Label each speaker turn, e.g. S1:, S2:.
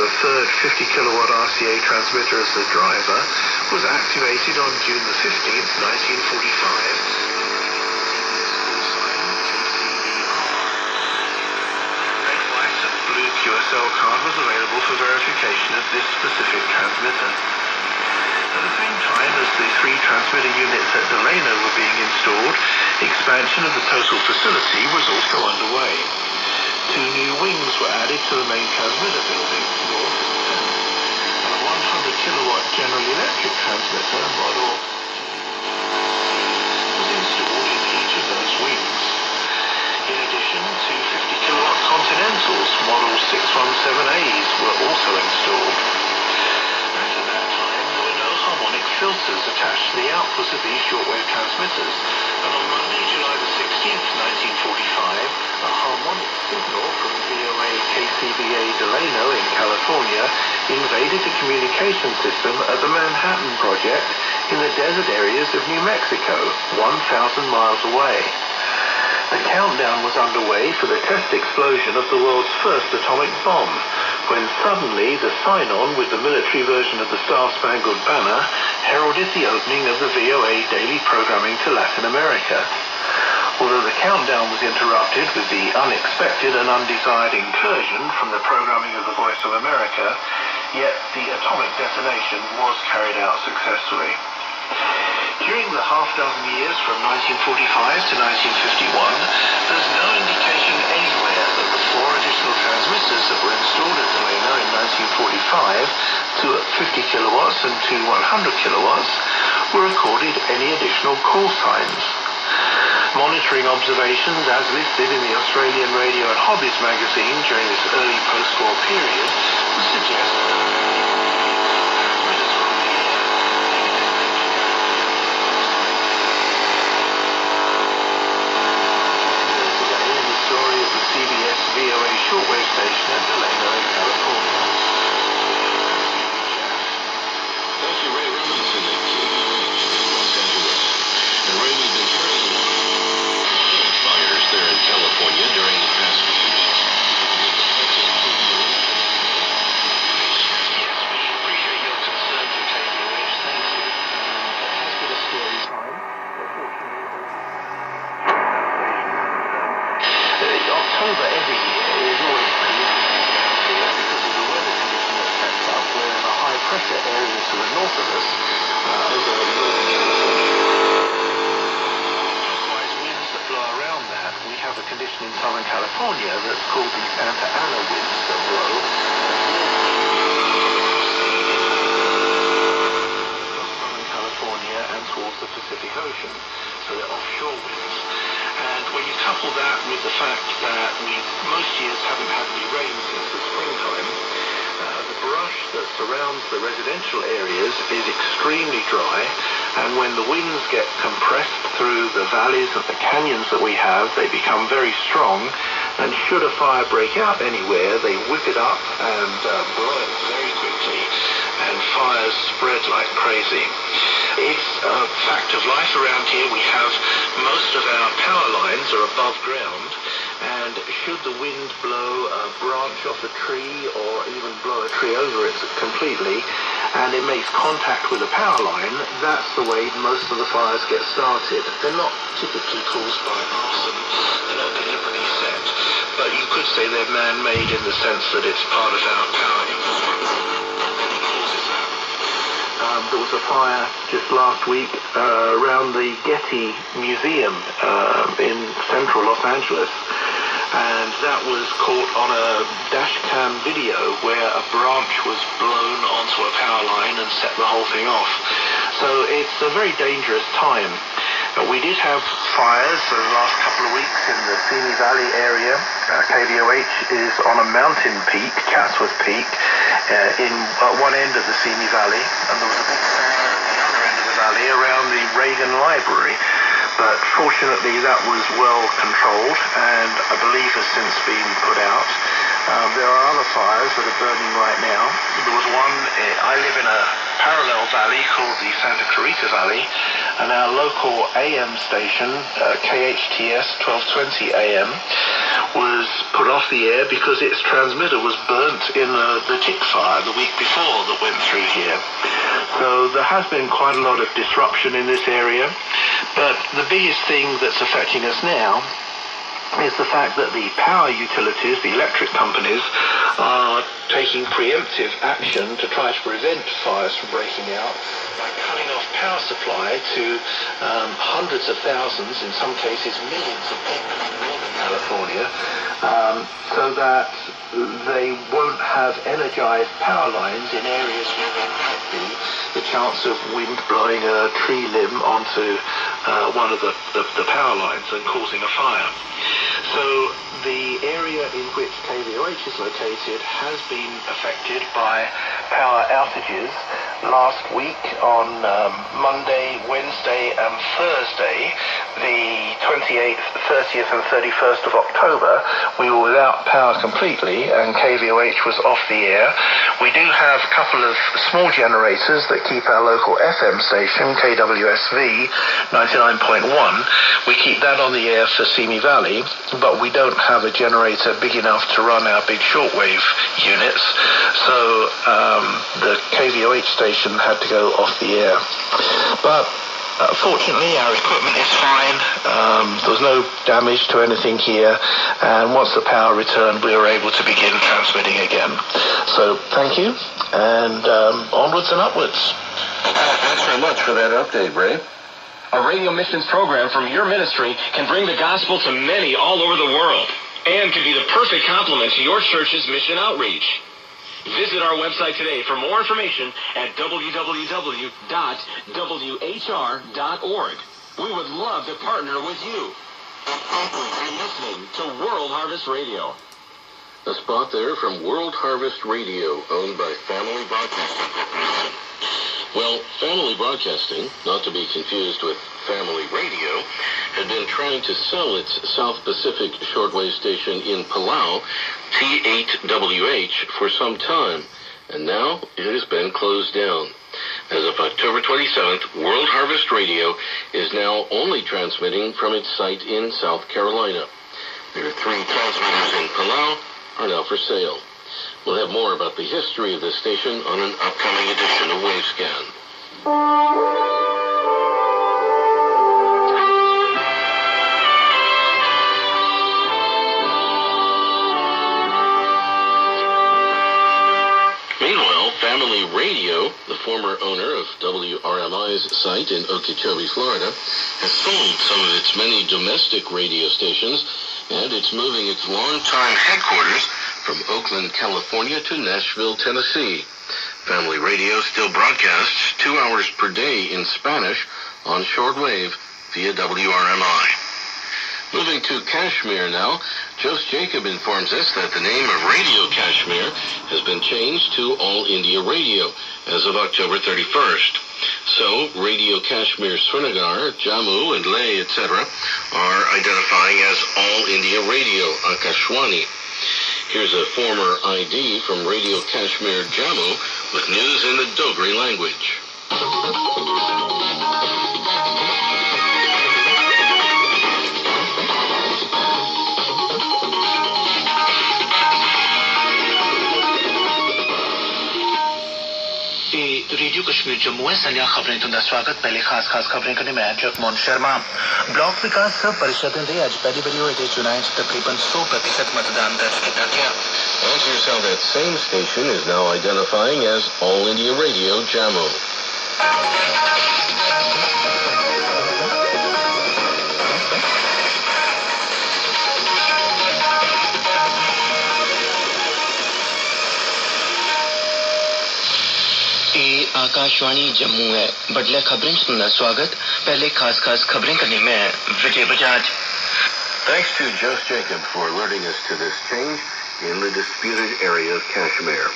S1: a third 50 kilowatt RCA transmitter as the driver, was activated on June the 15th, 1945. Blue QSL card was available for verification of this specific transmitter. At the same time as the 3 transmitter units at Delano were being installed, expansion of the total facility was also underway. 2 new wings were added to the main transmitter building, north and south, and a 100 kilowatt General Electric transmitter model was installed in each of those wings. In addition, 2 50 kilowatt Continentals Model 617As were also installed. At that time, there were no harmonic filters attached to the outputs of these shortwave transmitters, and on Monday, July the 16th, 1945, a harmonic signal from VOA KCBA Delano in California invaded the communication system at the Manhattan Project in the desert areas of New Mexico, 1,000 miles away. The countdown was underway for the test explosion of the world's first atomic bomb, when suddenly the sign-on with the military version of the Star-Spangled Banner heralded the opening of the VOA daily programming to Latin America. Although the countdown was interrupted with the unexpected and undesired incursion from the programming of the Voice of America, yet the atomic detonation was carried out successfully. During the half-dozen years from 1945 to 1951, there's no indication anywhere that the 4 additional transmitters that were installed at Delano in 1945, 2 at 50 kilowatts and 2 100 kilowatts, were recorded any additional call signs. Monitoring observations as listed in the Australian Radio and Hobbies magazine during this early post-war period would suggest that CBS VOA shortwave station at Delano in California.
S2: That's Ray Robinson at Los Angeles. And Ray, we've been hearing fires there in California during the past few weeks.
S1: Yes, we appreciate your concern for KVOH. Thank you. It has been a scary time, but fortunately, October every year is always pretty interesting here because of the weather condition that sets up. We're in a high pressure area to the north of us, over the northern clockwise winds that blow around that. We have a condition in Southern California that's called the Santa Ana winds that blow across Southern California and towards the Pacific Ocean. So they're offshore winds. And when you couple that with the fact that we most years haven't had any rain since the springtime, the brush that surrounds the residential areas is extremely dry, and when the winds get compressed through the valleys and the canyons that we have, they become very strong, and should a fire break out anywhere, they whip it up and blow it very quickly, and fires spread like crazy. It's a fact of life around here. We have most of our power lines are above ground, and should the wind blow a branch off a tree or even blow a tree over it completely, and it makes contact with a power line, that's the way most of the fires get started. They're not typically caused by arson, they're not deliberately set, but you could say they're man-made in the sense that it's part of our power infrastructure. There was a fire just last week around the Getty Museum in central Los Angeles, and that was caught on a dash cam video where a branch was blown onto a power line and set the whole thing off. So it's a very dangerous time. We did have fires for the last couple of weeks in the Simi Valley area. KVOH is on a mountain peak, Chatsworth Peak, in one end of the Simi Valley, and there was a big fire at the other end of the valley around the Reagan Library. But fortunately that was well controlled and I believe has since been put out. There are other fires that are burning right now. There was one, I live in a parallel valley called the Santa Clarita Valley, and our local AM station, KHTS 1220 AM, was put off the air because its transmitter was burnt in the tick fire the week before that went through here. So there has been quite a lot of disruption in this area, but the biggest thing that's affecting us now is the fact that the power utilities, the electric companies, are taking preemptive action to try to prevent fires from breaking out by cutting off power supply to hundreds of thousands, in some cases millions of people in Northern California, so that they won't have energized power lines in areas where there might be the chance of wind blowing a tree limb onto one of the power lines and causing a fire. So the area in which KVOH is located has been affected by power outages last week on Monday, Wednesday and Thursday, the 28th, 30th and 31st of October. We were without power completely and KVOH was off the air. We do have a couple of small generators that keep our local FM station, KWSV 99.1. We keep that on the air for Simi Valley, but we don't have a generator big enough to run our big shortwave units, so the KVOH station had to go off the air. But fortunately our equipment is fine, there was no damage to anything here, and once the power returned we were able to begin transmitting again. So thank you, and onwards and upwards.
S3: Thanks very much for that update, Ray. A radio missions program from your ministry can bring the gospel to many all over the world and can be the perfect complement to your church's mission outreach. Visit our website today for more information at www.whr.org. We would love to partner with you. You're listening to World Harvest Radio.
S2: A spot there from World Harvest Radio, owned by Family Broadcasting Corporation. Well, Family Broadcasting, not to be confused with Family Radio, had been trying to sell its South Pacific shortwave station in Palau, T8WH, for some time, and now it has been closed down. As of October 27th, World Harvest Radio is now only transmitting from its site in South Carolina. Their 3 transmitters in Palau are now for sale. We'll have more about the history of this station on an upcoming edition of Wavescan. Meanwhile, Family Radio, the former owner of WRMI's site in Okeechobee, Florida, has sold some of its many domestic radio stations, and it's moving its longtime headquarters from Oakland, California to Nashville, Tennessee. Family Radio still broadcasts 2 hours per day in Spanish on shortwave via WRMI. Moving to Kashmir now, Jose Jacob informs us that the name of Radio Kashmir has been changed to All India Radio as of October 31st. So, Radio Kashmir Srinagar, Jammu and Leh, etc. are identifying as All India Radio, Akashwani. Here's a former ID from Radio Kashmir Jammu with news in the Dogri language.
S1: Radio Kashmir Jammu है संजा खबरें तुंदा स्वागत पहले खास खबरें करने में Jagmohan Sharma block विकास परिषदें दे आज पहली बारी होए चुनाव तकरीबन 100% मतदान दर्ज किया गया.
S2: And here's how that same station is now identifying as All India Radio Jammu.
S4: Akashvani Jammu है बडले खबरें सुनना स्वागत पहले खास खबरें करने में Vijay Bajaj.
S2: Thanks to Jose Jacob for alerting us to this change in the disputed area of Kashmir.